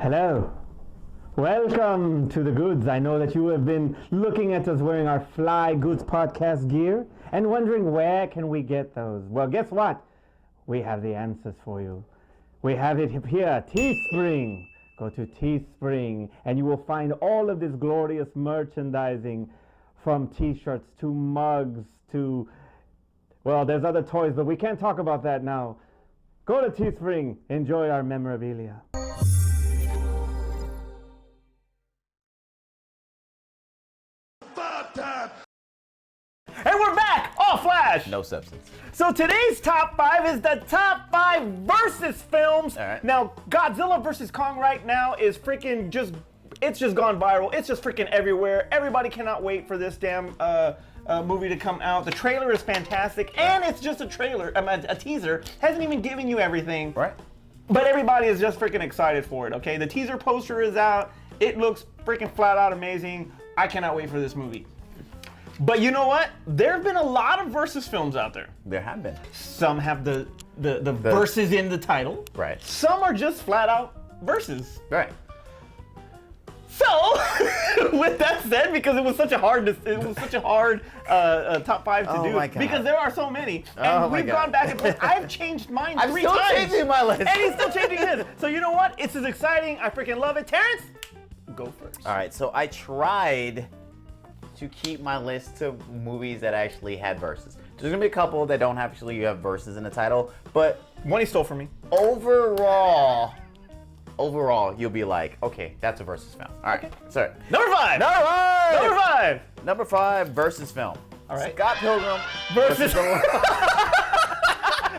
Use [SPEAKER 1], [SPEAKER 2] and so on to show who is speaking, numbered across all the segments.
[SPEAKER 1] Hello. Welcome to the Goods. I know that you have been looking at us wearing our Fly Goods podcast gear and wondering where can we get those. Well, guess what? We have the answers for you. We have it here, Teespring. Go to Teespring and you will find all of this glorious merchandising, from t-shirts to mugs to, well, there's other toys, but we can't talk about that now. Go to Teespring. Enjoy our memorabilia. And we're back! All Flash!
[SPEAKER 2] No substance.
[SPEAKER 1] So today's top 5 is the top 5 versus films.
[SPEAKER 2] All right.
[SPEAKER 1] Now, Godzilla vs. Kong right now is freaking it's just gone viral. It's just freaking everywhere. Everybody cannot wait for this damn movie to come out. The trailer is fantastic, and it's just a trailer, a teaser. Hasn't even given you everything.
[SPEAKER 2] Right.
[SPEAKER 1] But everybody is just freaking excited for it, okay? The teaser poster is out. It looks freaking flat out amazing. I cannot wait for this movie. But you know what? There have been a lot of versus films out there.
[SPEAKER 2] There have been.
[SPEAKER 1] Some have the verses in the title.
[SPEAKER 2] Right.
[SPEAKER 1] Some are just flat out versus.
[SPEAKER 2] Right.
[SPEAKER 1] So, with that said, because it was such a hard top 5 to do,
[SPEAKER 2] my God.
[SPEAKER 1] because there are so many, and we've gone back and forth. I've changed mine 3 times.
[SPEAKER 2] I'm still changing my list.
[SPEAKER 1] And he's still changing his. So you know what? It's as exciting. I freaking love it. Terrence, go first.
[SPEAKER 2] All right, so I tried to keep my list to movies that actually had verses. There's gonna be a couple that don't actually have verses in the title, but
[SPEAKER 1] one he stole from me.
[SPEAKER 2] Overall, you'll be like, okay, that's a versus film. All right, sorry.
[SPEAKER 1] Number 5.
[SPEAKER 2] Number 5 versus film.
[SPEAKER 1] All right.
[SPEAKER 2] Scott Pilgrim
[SPEAKER 1] versus the world.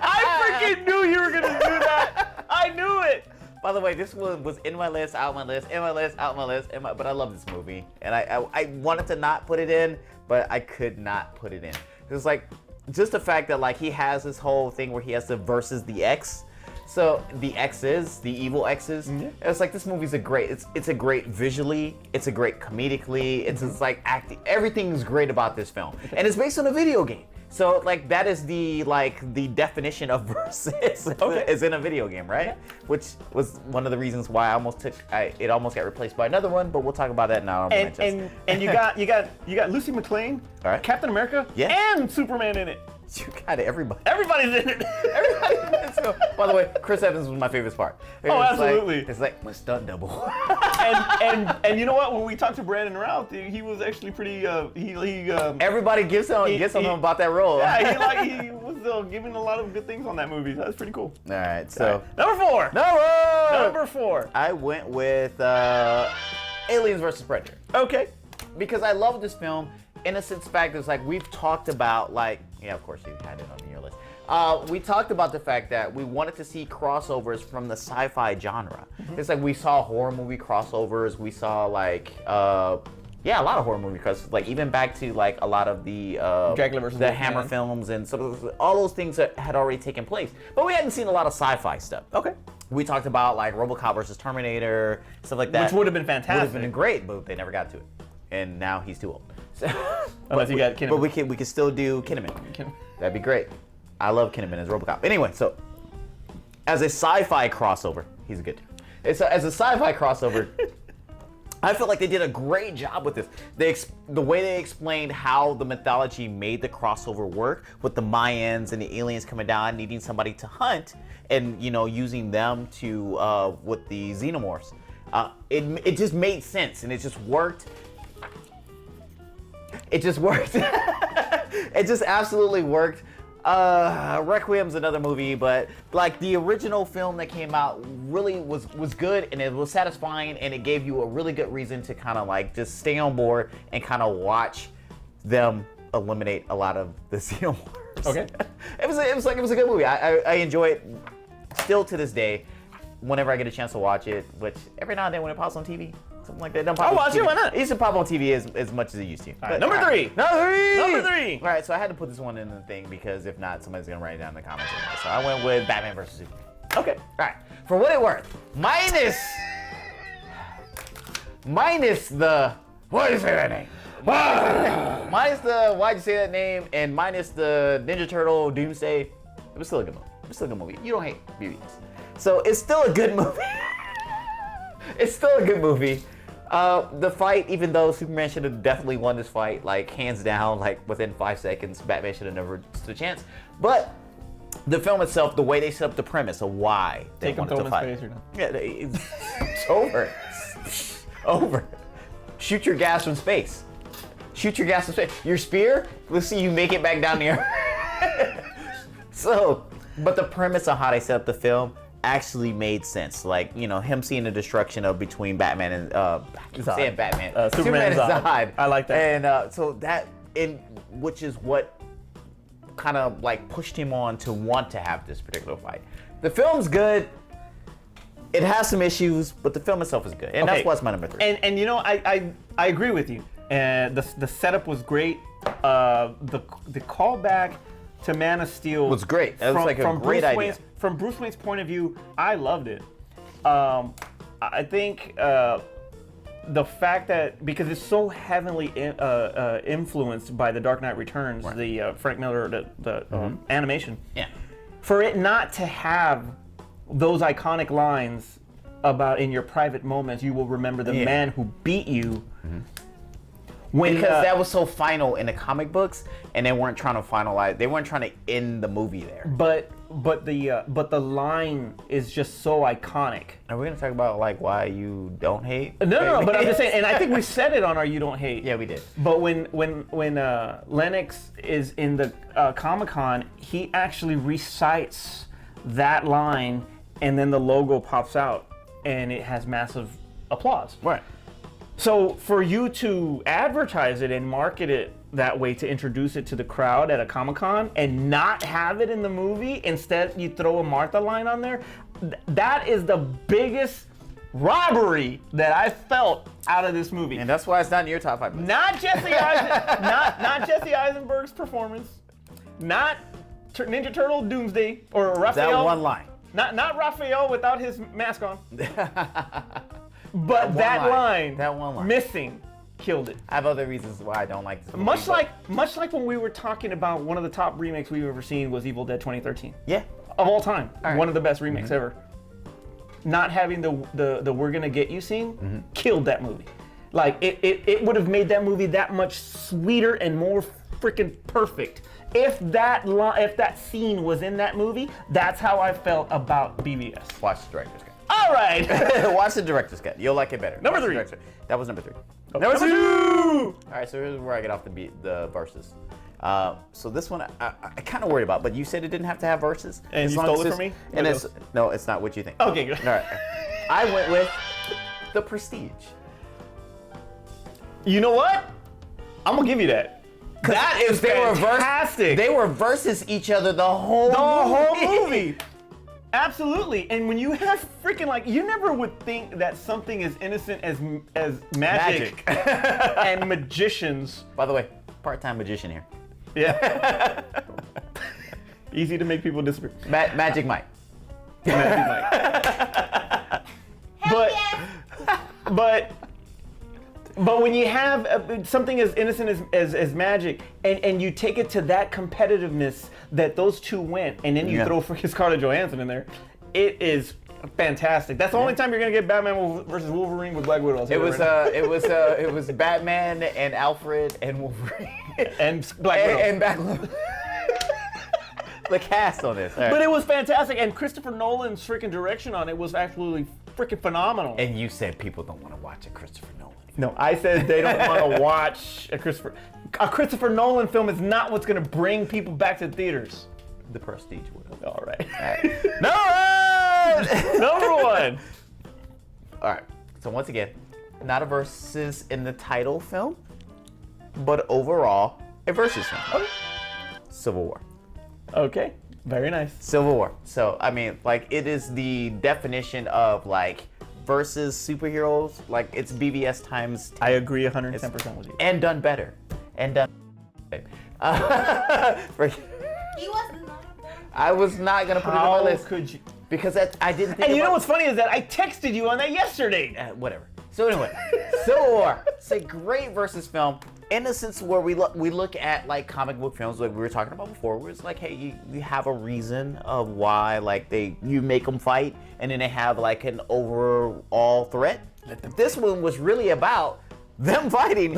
[SPEAKER 1] I freaking knew you were gonna do that. I knew it.
[SPEAKER 2] By the way, this one was in my list, out my list, in my list, out my list, but I love this movie. And I wanted to not put it in, but I could not put it in. It's like, just the fact that like he has this whole thing where he has to versus the X. So the X's, the evil X's. Mm-hmm. It's like this movie's it's a great visually, it's a great comedically, it's like acting. Everything's great about this film. And it's based on a video game. So like that is the definition of versus is in a video game, right? Okay. Which was one of the reasons why it almost got replaced by another one, but we'll talk about that now.
[SPEAKER 1] And you got Lucy McClane,
[SPEAKER 2] right.
[SPEAKER 1] Captain America, and Superman in it.
[SPEAKER 2] You got it, everybody.
[SPEAKER 1] Everybody's in it.
[SPEAKER 2] Everybody's in it. So, by the way, Chris Evans was my favorite part.
[SPEAKER 1] Absolutely.
[SPEAKER 2] It's like my stunt double.
[SPEAKER 1] and you know what? When we talked to Brandon Routh, he was actually pretty.
[SPEAKER 2] Everybody gives him about that role.
[SPEAKER 1] Yeah, he was giving a lot of good things on that movie. That's pretty cool.
[SPEAKER 2] All right, so
[SPEAKER 1] number 4. Number 4.
[SPEAKER 2] I went with Aliens vs. Predator.
[SPEAKER 1] Okay.
[SPEAKER 2] Because I love this film. Innocence factors, like we've talked about, of course you had it on your list. We talked about the fact that we wanted to see crossovers from the sci-fi genre. Mm-hmm. It's like we saw horror movie crossovers. We saw a lot of horror movie crossovers. Like even back to like a lot of the
[SPEAKER 1] Dracula versus
[SPEAKER 2] the Hammer films and sort of all those things that had already taken place. But we hadn't seen a lot of sci-fi stuff.
[SPEAKER 1] Okay.
[SPEAKER 2] We talked about like RoboCop versus Terminator, stuff like that.
[SPEAKER 1] Which would have been fantastic.
[SPEAKER 2] Would have been great, but they never got to it. And now he's too old.
[SPEAKER 1] Unless you got Kinnaman.
[SPEAKER 2] But we can still do Kinnaman. That'd be great. I love Kinnaman as RoboCop. Anyway, so as a sci-fi crossover, he's a good dude. As a sci-fi crossover, I feel like they did a great job with this. The way they explained how the mythology made the crossover work with the Mayans and the aliens coming down, needing somebody to hunt, and using them to with the xenomorphs. It just made sense and it just worked. It just worked. It just absolutely worked. Requiem's another movie, but like the original film that came out really was good and it was satisfying and it gave you a really good reason to kind of like just stay on board and kind of watch them eliminate a lot of the xenomorphs.
[SPEAKER 1] Okay.
[SPEAKER 2] It was a good movie. I enjoy it still to this day. Whenever I get a chance to watch it, which every now and then when it pops on TV, something like that.
[SPEAKER 1] I'll watch it, why not?
[SPEAKER 2] It used to pop on TV as much as it used to.
[SPEAKER 1] All right, number 3. Number 3.
[SPEAKER 2] All right, so I had to put this one in the thing because if not, somebody's going to write it down in the comments anyway. So I went with Batman vs. Superman.
[SPEAKER 1] Okay.
[SPEAKER 2] All right, for what it's worth, minus the, why'd you say that name? Minus the, why'd you say that name? And minus the Ninja Turtle Doomsday, it was still a good movie. You don't hate beauties. So it's still a good movie. It's still a good movie. The fight, even though Superman should have definitely won this fight, like hands down, like within 5 seconds, Batman should have never stood a chance. But the film itself, the way they set up the premise of why they wanted to fight. Yeah, it's over. Over. Shoot your gas from space. Shoot your gas from space. Your spear, let's see you make it back down the earth. So, but the premise of how they set up the film actually made sense. Like, you know, him seeing the destruction of between Batman and Superman and Zod.
[SPEAKER 1] I like that.
[SPEAKER 2] And so that, which is what kind of like pushed him on to want to have this particular fight. The film's good. It has some issues, but the film itself is good, and that's what's my number 3.
[SPEAKER 1] And you know, I agree with you. And the setup was great. The callback to Man of Steel
[SPEAKER 2] was great. That was like a great idea.
[SPEAKER 1] From Bruce Wayne's point of view, I loved it. I think the fact that, because it's so heavily influenced by The Dark Knight Returns, the Frank Miller, the animation, for it not to have those iconic lines about in your private moments you will remember the man who beat you.
[SPEAKER 2] Because that was so final in the comic books, and they weren't trying to finalize. They weren't trying to end the movie there.
[SPEAKER 1] But the line is just so iconic.
[SPEAKER 2] Are we gonna talk about like why you don't hate?
[SPEAKER 1] No. But I'm just saying, and I think we said it on our "You Don't Hate."
[SPEAKER 2] Yeah, we did.
[SPEAKER 1] But when Lennox is in the Comic-Con, he actually recites that line, and then the logo pops out, and it has massive applause.
[SPEAKER 2] Right.
[SPEAKER 1] So for you to advertise it and market it that way, to introduce it to the crowd at a Comic-Con and not have it in the movie, instead you throw a Martha line on there, that is the biggest robbery that I felt out of this movie.
[SPEAKER 2] And that's why it's not in your top 5 list.
[SPEAKER 1] Not Jesse not Jesse Eisenberg's performance, not Ninja Turtle Doomsday or Raphael.
[SPEAKER 2] That one line.
[SPEAKER 1] Not Raphael without his mask on. But that one line missing killed it.
[SPEAKER 2] I have other reasons why I don't like this movie.
[SPEAKER 1] Much like when we were talking about one of the top remakes we've ever seen was Evil Dead 2013.
[SPEAKER 2] Yeah.
[SPEAKER 1] Of all time. One of the best remakes ever. Not having the We're Gonna Get You scene killed that movie. Like it would have made that movie that much sweeter and more freaking perfect. If that scene was in that movie, that's how I felt about BVS.
[SPEAKER 2] Watch the director's cut.
[SPEAKER 1] All right.
[SPEAKER 2] Watch the director's cut. You'll like it better.
[SPEAKER 1] Number 3.
[SPEAKER 2] That was number 3.
[SPEAKER 1] Okay. Number 2.
[SPEAKER 2] All right, so here's where I get off the verses. So this one I kind of worried about, but you said it didn't have to have verses.
[SPEAKER 1] And you stole it from me?
[SPEAKER 2] And it's not what you think.
[SPEAKER 1] Okay, good.
[SPEAKER 2] All right. I went with The Prestige.
[SPEAKER 1] You know what? I'm gonna give you that. That is fantastic.
[SPEAKER 2] They were versus each other the whole movie.
[SPEAKER 1] Absolutely. And when you have freaking, like, you never would think that something as innocent as magic. And magicians.
[SPEAKER 2] By the way, part-time magician here.
[SPEAKER 1] Yeah. Easy to make people disappear.
[SPEAKER 2] Magic Mike.
[SPEAKER 1] Magic Mike. But when you have something as innocent as magic, and you take it to that competitiveness that those two went, and then you throw freaking Scarlett Johansson in there, it is fantastic. That's the only time you're gonna get Batman versus Wolverine with Black Widow.
[SPEAKER 2] It was Batman and Alfred and Wolverine
[SPEAKER 1] and Black Widow.
[SPEAKER 2] And Black Widow. The cast on this.
[SPEAKER 1] But it was fantastic, and Christopher Nolan's freaking direction on it was absolutely freaking phenomenal.
[SPEAKER 2] And you said people don't want to watch a Christopher Nolan.
[SPEAKER 1] No, I said they don't want to watch a Christopher Nolan film is not what's going to bring people back to theaters.
[SPEAKER 2] The Prestige would.
[SPEAKER 1] All right.
[SPEAKER 2] Number
[SPEAKER 1] 1.
[SPEAKER 2] All right. So once again, not a versus in the title film, but overall a versus film. Okay. Civil War.
[SPEAKER 1] Okay. Very nice.
[SPEAKER 2] Civil War. So I mean, like, it is the definition of like versus superheroes. Like, it's BVS times 10.
[SPEAKER 1] I agree 110% with you.
[SPEAKER 2] And done better. And done.
[SPEAKER 3] He was not.
[SPEAKER 2] I was not gonna put it on my list.
[SPEAKER 1] How could you?
[SPEAKER 2] Because I didn't think.
[SPEAKER 1] And you know what's funny is that I texted you on that yesterday.
[SPEAKER 2] Whatever. So anyway, Civil War. It's a great versus film. in a sense where we look at like comic book films like we were talking about before, where it's like, hey, you have a reason of why like you make them fight, and then they have like an overall threat. This one was really about them fighting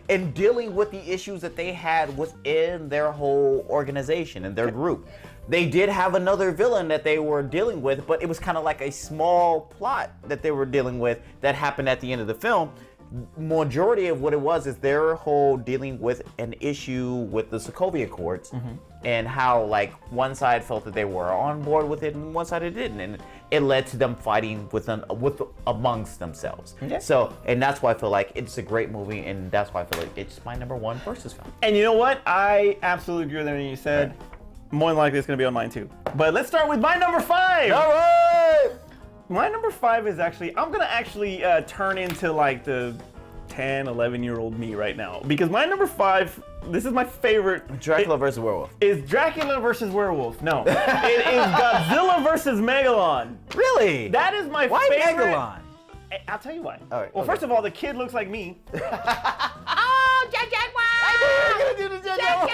[SPEAKER 2] and dealing with the issues that they had within their whole organization and their group. They did have another villain that they were dealing with, but it was kind of like a small plot that they were dealing with that happened at the end of the film. Majority of what it was is their whole dealing with an issue with the Sokovia Accords, and how like one side felt that they were on board with it and one side it didn't, and it led to them fighting with amongst themselves.
[SPEAKER 1] Yeah.
[SPEAKER 2] So, and that's why I feel like it's a great movie, and that's why I feel like it's my #1 versus film.
[SPEAKER 1] And you know what? I absolutely agree with everything you said. More than likely, it's going to be on mine too. But let's start with my #5.
[SPEAKER 2] All right.
[SPEAKER 1] My #5 is actually, I'm going to actually turn into like the 10, 11-year-old me right now. Because my #5, this is my favorite.
[SPEAKER 2] Dracula versus Werewolf.
[SPEAKER 1] Is Dracula versus Werewolf. No. It is Godzilla versus Megalon.
[SPEAKER 2] Really?
[SPEAKER 1] That is my
[SPEAKER 2] Why
[SPEAKER 1] favorite.
[SPEAKER 2] Megalon?
[SPEAKER 1] I'll tell you why.
[SPEAKER 2] All right,
[SPEAKER 1] well,
[SPEAKER 2] okay.
[SPEAKER 1] first of all, the kid looks like me.
[SPEAKER 3] Oh, Jaguar!
[SPEAKER 2] I knew you were gonna do the Jaguar.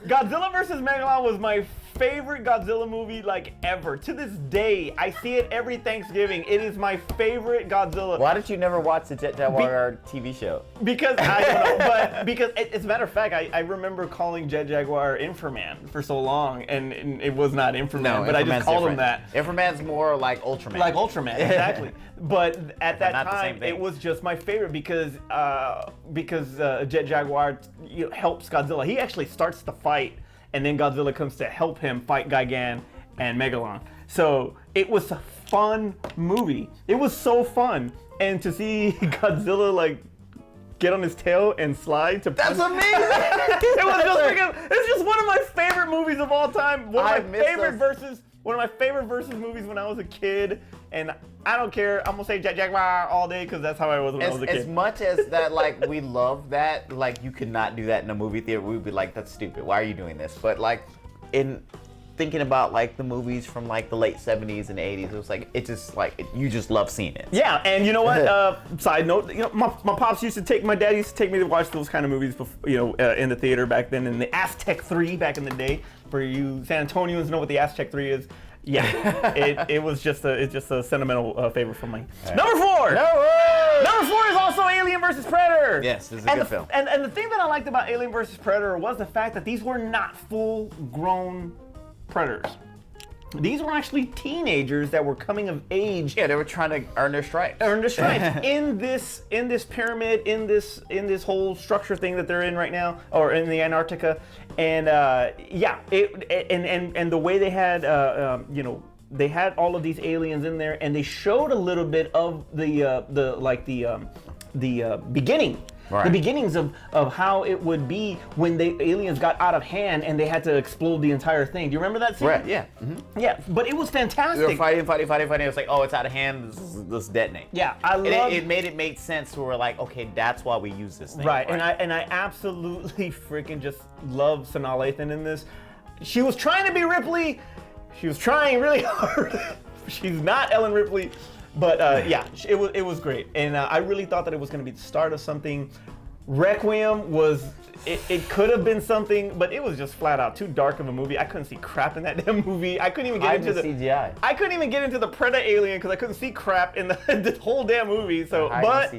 [SPEAKER 1] Godzilla vs. Megalon was my favorite Godzilla movie like ever. To this day, I see it every Thanksgiving. It is my favorite Godzilla.
[SPEAKER 2] Why did you never watch the Jet Jaguar TV show?
[SPEAKER 1] Because I don't know, but because as a matter of fact, I remember calling Jet Jaguar Inframan for so long, and it was not Inframan, but I just called him that.
[SPEAKER 2] Inframan's more like Ultraman.
[SPEAKER 1] Like Ultraman, exactly. But at that
[SPEAKER 2] not the same
[SPEAKER 1] time,
[SPEAKER 2] thing.
[SPEAKER 1] it was just my favorite because Jet Jaguar helps Godzilla. He actually starts the fight, and then Godzilla comes to help him fight Gigan and Megalon. So it was a fun movie. It was so fun, and to see Godzilla like get on his tail and slide to.
[SPEAKER 2] That's amazing.
[SPEAKER 1] It was just freaking. It's just one of my favorite movies of all time. One of my favorite versus movies when I was a kid, and I don't care. I'm gonna say Jet Jaguar all day because that's how I was when I was a kid.
[SPEAKER 2] As much as that, like we love that, like you could not do that in a movie theater. We'd be like, that's stupid. Why are you doing this? But like, in thinking about like the movies from like the late 70s and 80s, it was like it just like you just love seeing it.
[SPEAKER 1] Yeah, and you know what? Side note, you know, my pops used to take my dad used to take me to watch those kind of movies, in the theater back then, in the Aztec 3 back in the day. For you San Antonians know what the Aztec 3 is. Yeah, it was just a sentimental favorite for me. Right. Number 4. Number 4 is also Alien vs. Predator.
[SPEAKER 2] Yes, this is a good film.
[SPEAKER 1] And the thing that I liked about Alien vs. Predator was the fact that these were not full-grown predators. These were actually teenagers that were coming of age.
[SPEAKER 2] Yeah, they were trying to earn their stripes.
[SPEAKER 1] in this pyramid, in this whole structure thing that they're in right now, or in the Antarctica, and and the way they had they had all of these aliens in there, and they showed a little bit of the beginning. Right. The beginnings of how it would be when the aliens got out of hand and they had to explode the entire thing. Do you remember that scene?
[SPEAKER 2] Right, yeah. Mm-hmm.
[SPEAKER 1] Yeah, but it was fantastic.
[SPEAKER 2] They were fighting. It was like, oh, it's out of hand. Let's detonate.
[SPEAKER 1] Yeah,
[SPEAKER 2] it made sense. So we're like, okay, that's why we use this thing.
[SPEAKER 1] Right, and I absolutely freaking just love Sanaa Lathan in this. She was trying to be Ripley. She was trying really hard. She's not Ellen Ripley. But it was great, and I really thought that it was going to be the start of something. Requiem was, it could have been something, but it was just flat out too dark of a movie. I couldn't see crap in that damn movie. I couldn't even get into the
[SPEAKER 2] CGI.
[SPEAKER 1] I couldn't even get into the Predator Alien because I couldn't see crap in the whole damn movie. So, but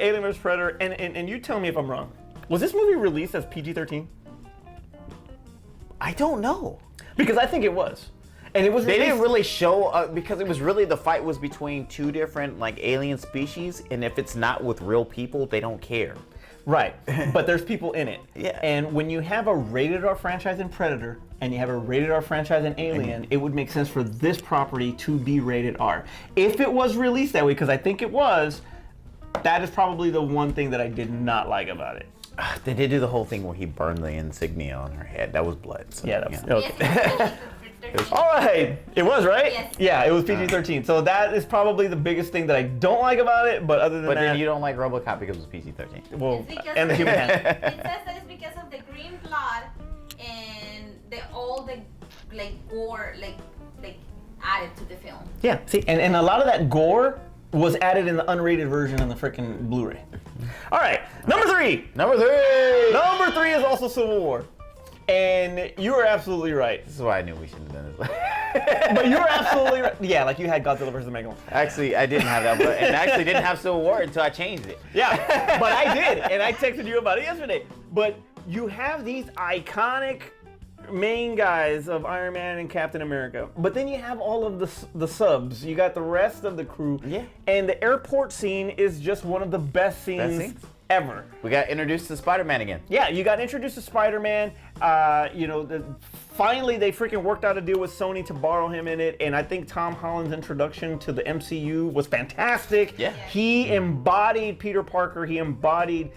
[SPEAKER 1] Alien vs. Predator, and you tell me if I'm wrong. Was this movie released as PG-13?
[SPEAKER 2] I don't know,
[SPEAKER 1] because I think it was. And it was
[SPEAKER 2] they didn't really show because it was really the fight was between two different like alien species, and if it's not with real people, they don't care.
[SPEAKER 1] Right, but there's people in it.
[SPEAKER 2] Yeah.
[SPEAKER 1] And when you have a rated R franchise in Predator and you have a rated R franchise in Alien, it would make sense for this property to be rated R. If it was released that way, because I think it was, that is probably the one thing that I did not like about it.
[SPEAKER 2] They did do the whole thing where he burned the insignia on her head. That was blood. So,
[SPEAKER 1] yeah, that was okay. All right, it was right.
[SPEAKER 3] Yes.
[SPEAKER 1] Yeah, it was PG-13. So that is probably the biggest thing that I don't like about it. But other than that,
[SPEAKER 2] then you don't like RoboCop because it was PG-13.
[SPEAKER 1] Well, and the human hand.
[SPEAKER 3] It says that it's because of the green blood and all the gore like added to the film.
[SPEAKER 1] Yeah, see, and a lot of that gore was added in the unrated version in the freaking Blu-ray. All right, number three.
[SPEAKER 2] Number three.
[SPEAKER 1] Number three is also Civil War. And you were absolutely right.
[SPEAKER 2] This is why I knew we shouldn't have done this.
[SPEAKER 1] But you were absolutely right. Yeah, like you had Godzilla vs. Megalon.
[SPEAKER 2] Actually, I didn't have that, and I actually didn't have Civil War until I changed it.
[SPEAKER 1] Yeah, but I did, and I texted you about it yesterday. But you have these iconic main guys of Iron Man and Captain America, but then you have all of the subs. You got the rest of the crew.
[SPEAKER 2] Yeah.
[SPEAKER 1] And the airport scene is just one of the best scenes ever.
[SPEAKER 2] We got introduced to Spider-Man again.
[SPEAKER 1] Yeah, you got introduced to Spider-Man. Finally, they freaking worked out a deal with Sony to borrow him in it, and I think Tom Holland's introduction to the MCU was fantastic.
[SPEAKER 2] Yeah.
[SPEAKER 1] He embodied Peter Parker. He embodied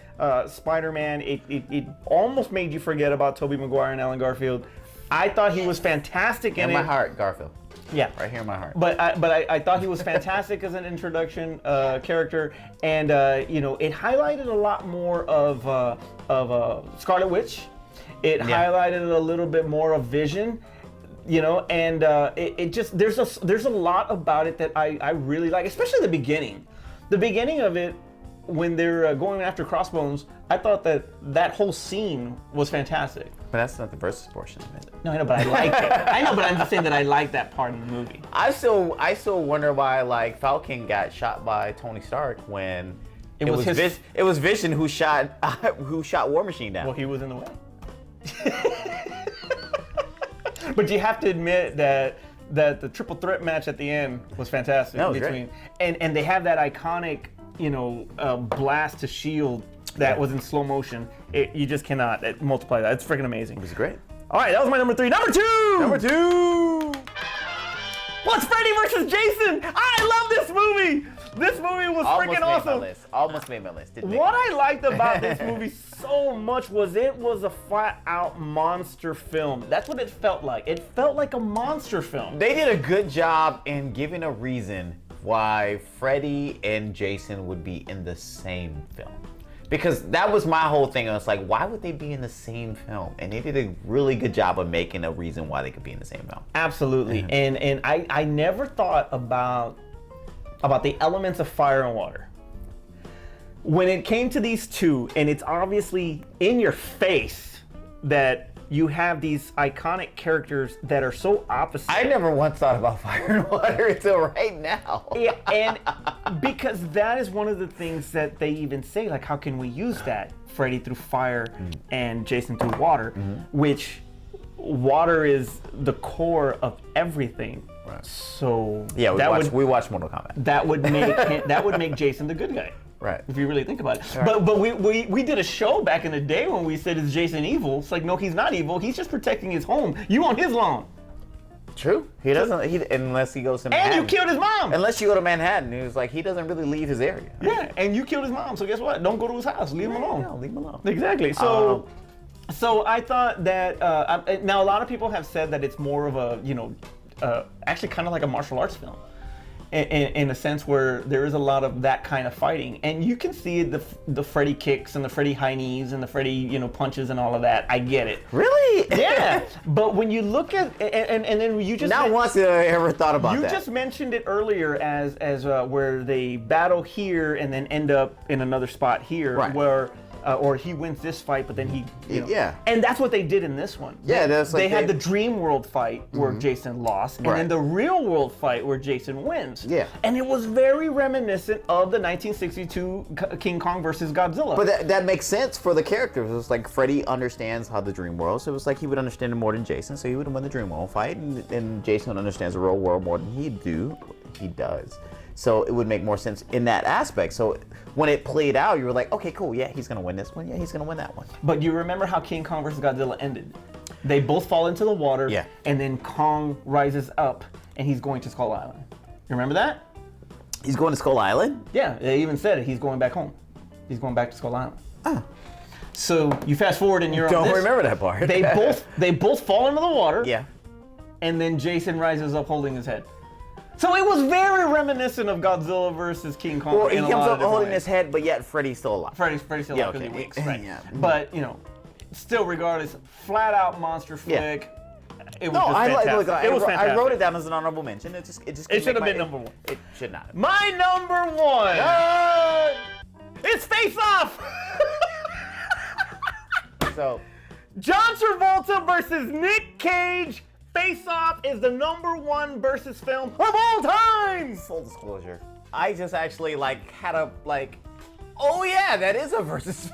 [SPEAKER 1] Spider-Man. It almost made you forget about Tobey Maguire and Alan Garfield. I thought he was fantastic in
[SPEAKER 2] my heart, Garfield.
[SPEAKER 1] Yeah.
[SPEAKER 2] Right here in my heart.
[SPEAKER 1] But I thought he was fantastic as an introduction character, and it highlighted a lot more of Scarlet Witch. It highlighted a little bit more of Vision, and it just there's a lot about it that I really like, especially the beginning. The beginning of it, when they're going after Crossbones, I thought that whole scene was fantastic.
[SPEAKER 2] But that's not the versus portion of it.
[SPEAKER 1] No, I know, but I liked it. I know, but I'm just saying that I like that part of the movie.
[SPEAKER 2] I still wonder why Falcon got shot by Tony Stark when it was Vision who shot War Machine down.
[SPEAKER 1] Well, he was in the way. But you have to admit that the triple threat match at the end was fantastic.
[SPEAKER 2] That was great.
[SPEAKER 1] And they have that iconic, blast to shield that was in slow motion. You just cannot multiply that. It's freaking amazing.
[SPEAKER 2] It was great.
[SPEAKER 1] All right, that was my number three. Number two!
[SPEAKER 2] Number two!
[SPEAKER 1] What's Freddy versus Jason? I love this movie! This movie was freaking awesome.
[SPEAKER 2] Almost made my list.
[SPEAKER 1] What I liked about this movie so much was it was a flat-out monster film. That's what it felt like. It felt like a monster film.
[SPEAKER 2] They did a good job in giving a reason why Freddy and Jason would be in the same film. Because that was my whole thing. I was like, why would they be in the same film? And they did a really good job of making a reason why they could be in the same film.
[SPEAKER 1] Absolutely. And I never thought about the elements of fire and water. When it came to these two, and it's obviously in your face that you have these iconic characters that are so opposite.
[SPEAKER 2] I never once thought about fire and water until right now.
[SPEAKER 1] Yeah, and because that is one of the things that they even say, like, how can we use that? Freddy through fire and Jason through water, which water is the core of everything. Right. So
[SPEAKER 2] yeah, we watched Mortal Kombat.
[SPEAKER 1] That would make Jason the good guy.
[SPEAKER 2] Right.
[SPEAKER 1] If you really think about it.
[SPEAKER 2] Right.
[SPEAKER 1] But we did a show back in the day when we said, is Jason evil? It's like, no, he's not evil. He's just protecting his home. You on his lawn.
[SPEAKER 2] True. He doesn't, unless he goes to Manhattan.
[SPEAKER 1] And you killed his mom.
[SPEAKER 2] Unless you go to Manhattan. He was like, he doesn't really leave his area.
[SPEAKER 1] Yeah, and you killed his mom. So guess what? Don't go to his house. Leave him alone.
[SPEAKER 2] No, leave him alone.
[SPEAKER 1] Exactly. So I thought that, now a lot of people have said that it's more of a, actually kind of like a martial arts film. In a sense where there is a lot of that kind of fighting, and you can see the Freddy kicks and the Freddy high knees and the Freddy punches and all of that. I get it.
[SPEAKER 2] Really?
[SPEAKER 1] Yeah. But when you look at and then you just
[SPEAKER 2] not once did I ever thought about that.
[SPEAKER 1] You just mentioned it earlier as where they battle here and then end up in another spot here, right, where. Or he wins this fight, but then he,
[SPEAKER 2] yeah.
[SPEAKER 1] And that's what they did in this one.
[SPEAKER 2] Yeah, that's like
[SPEAKER 1] they had the Dream World fight where Jason lost, and then the Real World fight where Jason wins.
[SPEAKER 2] Yeah.
[SPEAKER 1] And it was very reminiscent of the 1962 King Kong versus Godzilla.
[SPEAKER 2] But that makes sense for the characters. It was like Freddy understands how the Dream World, so it was like he would understand it more than Jason, so he would win the Dream World fight, and Jason understands the real world more than he does. So it would make more sense in that aspect. So when it played out, you were like, okay, cool, yeah, he's gonna win this one, yeah, he's gonna win that one.
[SPEAKER 1] But you remember how King Kong versus Godzilla ended? They both fall into the water, and then Kong rises up, and he's going to Skull Island. You remember that?
[SPEAKER 2] He's going to Skull Island?
[SPEAKER 1] Yeah, they even said it. He's going back home. He's going back to Skull Island. Oh. So you fast forward and you're on this.
[SPEAKER 2] Don't remember that part.
[SPEAKER 1] They both fall into the water.
[SPEAKER 2] Yeah.
[SPEAKER 1] And then Jason rises up holding his head. So it was very reminiscent of Godzilla versus King Kong.
[SPEAKER 2] Well, he comes up holding his head, but yet Freddy's still alive.
[SPEAKER 1] Freddy's still alive because he winks, right? Yeah. But still, regardless, flat out monster flick. It was
[SPEAKER 2] No,
[SPEAKER 1] just fantastic.
[SPEAKER 2] look,
[SPEAKER 1] It was
[SPEAKER 2] I
[SPEAKER 1] fantastic.
[SPEAKER 2] wrote it down as an honorable mention. It
[SPEAKER 1] Should have been number one.
[SPEAKER 2] It should not.
[SPEAKER 1] My number one. It's Face Off.
[SPEAKER 2] So,
[SPEAKER 1] John Travolta versus Nick Cage. Face Off is the number one versus film of all time.
[SPEAKER 2] full disclosure, I just actually had a oh yeah, that is a versus.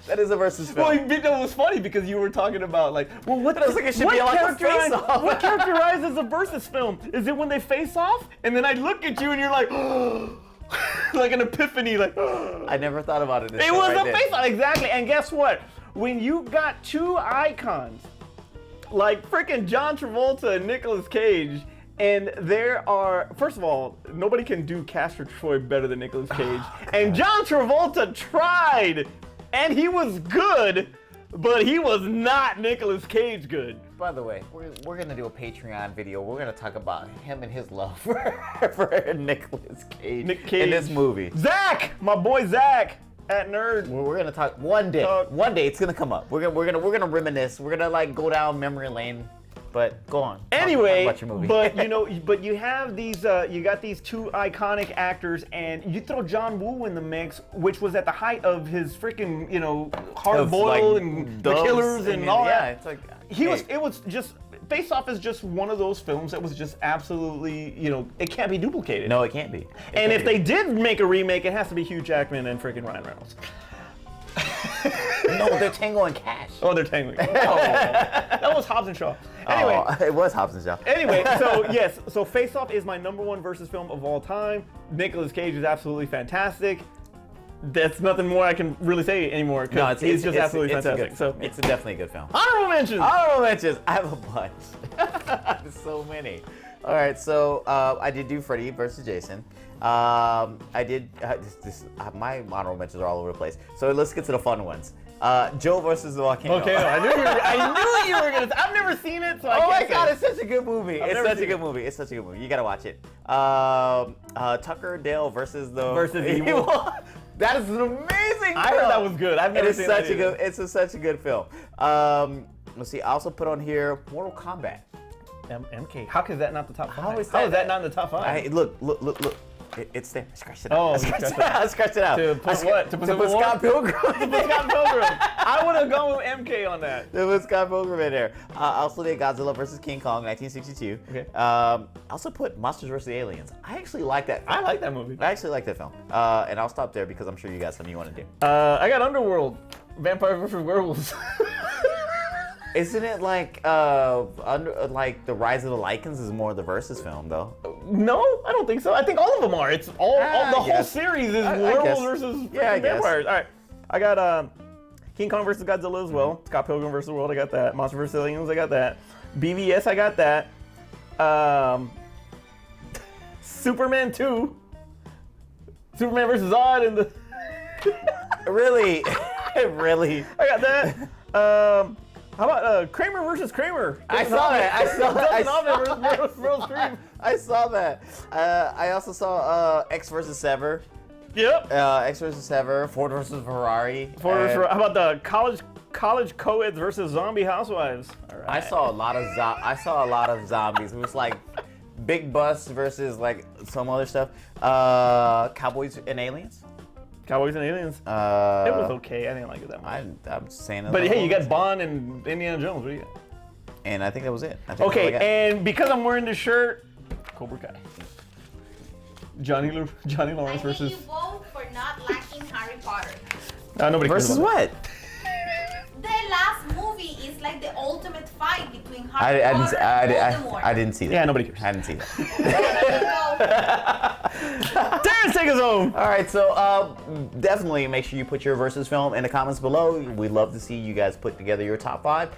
[SPEAKER 2] That is a versus film.
[SPEAKER 1] Well, it was funny because you were talking about what
[SPEAKER 2] I was like, it should be like a face-off.
[SPEAKER 1] What characterizes a versus film? Is it when they face off and then I look at you and you're like, like an epiphany, like.
[SPEAKER 2] I never thought about it.
[SPEAKER 1] It was a face off, exactly. And guess what? When you got two icons like freaking John Travolta and Nicolas Cage. And there are, first of all, nobody can do Castor Troy better than Nicolas Cage. And John Travolta tried, and he was good, but he was not Nicolas Cage good.
[SPEAKER 2] By the way, we're gonna do a Patreon video. We're gonna talk about him and his love for Nicolas Cage,
[SPEAKER 1] Nick Cage
[SPEAKER 2] in this movie.
[SPEAKER 1] Zach, my boy Zach at Nerd.
[SPEAKER 2] We're gonna talk one day. One day it's gonna come up. We're gonna reminisce. We're gonna go down memory lane. But go on.
[SPEAKER 1] Anyway,
[SPEAKER 2] talk about your movie.
[SPEAKER 1] but you have these, you got these two iconic actors, and you throw John Woo in the mix, which was at the height of his freaking, Hard Boiled and The Killers and all that.
[SPEAKER 2] Yeah, it's
[SPEAKER 1] It was just Face Off is just one of those films that was just absolutely, it can't be duplicated.
[SPEAKER 2] No, it can't be.
[SPEAKER 1] And if they did make a remake, it has to be Hugh Jackman and freaking Ryan Reynolds.
[SPEAKER 2] No, they're Tango and Cash.
[SPEAKER 1] Oh, they're Tango. Oh, that was Hobbs and Shaw. Anyway,
[SPEAKER 2] it was Hobbs and Shaw.
[SPEAKER 1] Anyway, so Face Off is my number one versus film of all time. Nicolas Cage is absolutely fantastic. That's nothing more I can really say anymore.
[SPEAKER 2] No,
[SPEAKER 1] he's just absolutely fantastic.
[SPEAKER 2] It's definitely a good film.
[SPEAKER 1] Honorable mentions.
[SPEAKER 2] Honorable mentions. I have a bunch. There's so many. All right, so I did do Freddy versus Jason. I did. My honorable mentions are all over the place. So let's get to the fun ones. Joe versus the Volcano.
[SPEAKER 1] Okay, I knew you were gonna. I've never seen it, so I
[SPEAKER 2] Oh my
[SPEAKER 1] can't
[SPEAKER 2] God,
[SPEAKER 1] say.
[SPEAKER 2] it's such a good movie. It's such a good movie. It's such a good movie. You gotta watch it. Tucker Dale versus
[SPEAKER 1] Evil.
[SPEAKER 2] That is an amazing film.
[SPEAKER 1] I heard that was good. I've never seen
[SPEAKER 2] such
[SPEAKER 1] that
[SPEAKER 2] a good. It's such a good film. Let's see. I also put on here Mortal Kombat.
[SPEAKER 1] MK. How is that not the top 5?
[SPEAKER 2] How is
[SPEAKER 1] How is
[SPEAKER 2] that-
[SPEAKER 1] that not in the top 5?
[SPEAKER 2] Look. It's there. Scratch it out.
[SPEAKER 1] Oh,
[SPEAKER 2] Scratch it out.
[SPEAKER 1] To put what? To put
[SPEAKER 2] To put
[SPEAKER 1] Civil
[SPEAKER 2] Scott
[SPEAKER 1] War?
[SPEAKER 2] Pilgrim.
[SPEAKER 1] Scott Pilgrim. I would have gone with MK on that.
[SPEAKER 2] There was Scott Pilgrim in there. I also did Godzilla vs. King Kong, 1962.
[SPEAKER 1] Okay.
[SPEAKER 2] I also put Monsters vs. Aliens. I actually like that film.
[SPEAKER 1] I like that movie.
[SPEAKER 2] I actually like that film. And I'll stop there because I'm sure you got something you want to do.
[SPEAKER 1] I got Underworld, Vampire vs. Werewolves.
[SPEAKER 2] Isn't it like The Rise of the Lycans is more the versus film though?
[SPEAKER 1] No, I don't think so. I think all of them are. It's all the whole
[SPEAKER 2] guess.
[SPEAKER 1] series is
[SPEAKER 2] I
[SPEAKER 1] werewolves
[SPEAKER 2] guess.
[SPEAKER 1] versus
[SPEAKER 2] Yeah, I guess.
[SPEAKER 1] vampires. All right, I got King Kong versus Godzilla as well. Scott Pilgrim versus the World. I got that. Monster vs. Aliens. I got that. BVS. I got that. Superman 2. Superman versus Zod and the.
[SPEAKER 2] Really? Really?
[SPEAKER 1] I got that. How about Kramer versus Kramer?
[SPEAKER 2] I saw that. I saw that.
[SPEAKER 1] I
[SPEAKER 2] I saw that. I also saw X versus Sever.
[SPEAKER 1] Yep.
[SPEAKER 2] X versus Sever. Ford versus Ferrari.
[SPEAKER 1] How about the college co-eds versus zombie housewives? All right.
[SPEAKER 2] I saw a lot of zombies. It was like Big Bus versus like some other stuff. Cowboys and Aliens.
[SPEAKER 1] Cowboys and Aliens. It was okay. I didn't like it that much.
[SPEAKER 2] I'm just saying it.
[SPEAKER 1] But hey, you got Bond and Indiana Jones. What do you got?
[SPEAKER 2] And I think that was it. I think
[SPEAKER 1] Okay,
[SPEAKER 2] that's all I got.
[SPEAKER 1] and because I'm wearing this shirt, Cobra Kai. Johnny Lawrence
[SPEAKER 3] I hate
[SPEAKER 1] versus.
[SPEAKER 3] you both for not liking Harry Potter.
[SPEAKER 1] Nobody cares
[SPEAKER 2] Versus
[SPEAKER 1] about
[SPEAKER 2] what?
[SPEAKER 3] The last movie is like the ultimate fight between Harry
[SPEAKER 2] I
[SPEAKER 3] Potter and Voldemort.
[SPEAKER 2] didn't see that.
[SPEAKER 1] Yeah, nobody cares.
[SPEAKER 2] I didn't see that.
[SPEAKER 1] Terrence, take us home.
[SPEAKER 2] All right, so definitely make sure you put your versus film in the comments below. We'd love to see you guys put together your top 5.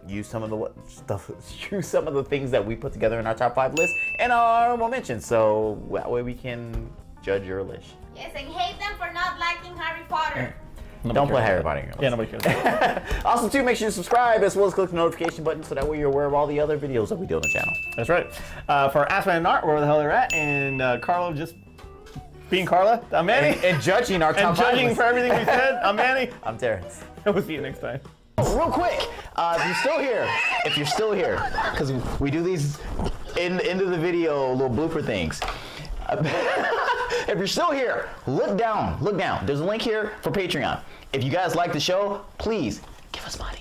[SPEAKER 2] Use some of the things that we put together in our top 5 list and our honorable mentions, so that way we can judge your list.
[SPEAKER 3] Yes, and hate them for not liking Harry Potter.
[SPEAKER 1] Nobody
[SPEAKER 2] Don't put
[SPEAKER 1] cares
[SPEAKER 2] Harry
[SPEAKER 1] about
[SPEAKER 2] Potter in your
[SPEAKER 1] that. Yeah,
[SPEAKER 2] list.
[SPEAKER 1] nobody cares.
[SPEAKER 2] Also, too, make sure you subscribe as well as click the notification button so that way you're aware of all the other videos that we do on the channel.
[SPEAKER 1] That's right. For Aspen and Art, where the hell they're at, and Carlo just being Carla. I'm Manny.
[SPEAKER 2] And judging our top
[SPEAKER 1] And
[SPEAKER 2] 5
[SPEAKER 1] judging
[SPEAKER 2] list.
[SPEAKER 1] for everything we said. I'm Manny.
[SPEAKER 2] I'm Terrence.
[SPEAKER 1] We'll see you next time.
[SPEAKER 4] Real quick, if you're still here, because we do these into the video little blooper things. If you're still here, look down. There's a link here for Patreon. If you guys like the show, please give us money.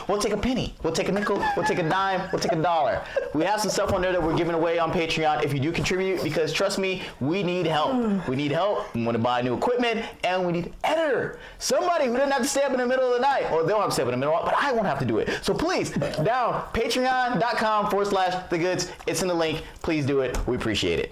[SPEAKER 4] We'll take a penny. We'll take a nickel. We'll take a dime. We'll take $1. We have some stuff on there that we're giving away on Patreon if you do contribute, because trust me, we need help. We want to buy new equipment, and we need an editor. Somebody who doesn't have to stay up in the middle of the night. Or they don't have to stay up in the middle, but I won't have to do it. So please, down patreon.com/thegoods. It's in the link. Please do it. We appreciate it.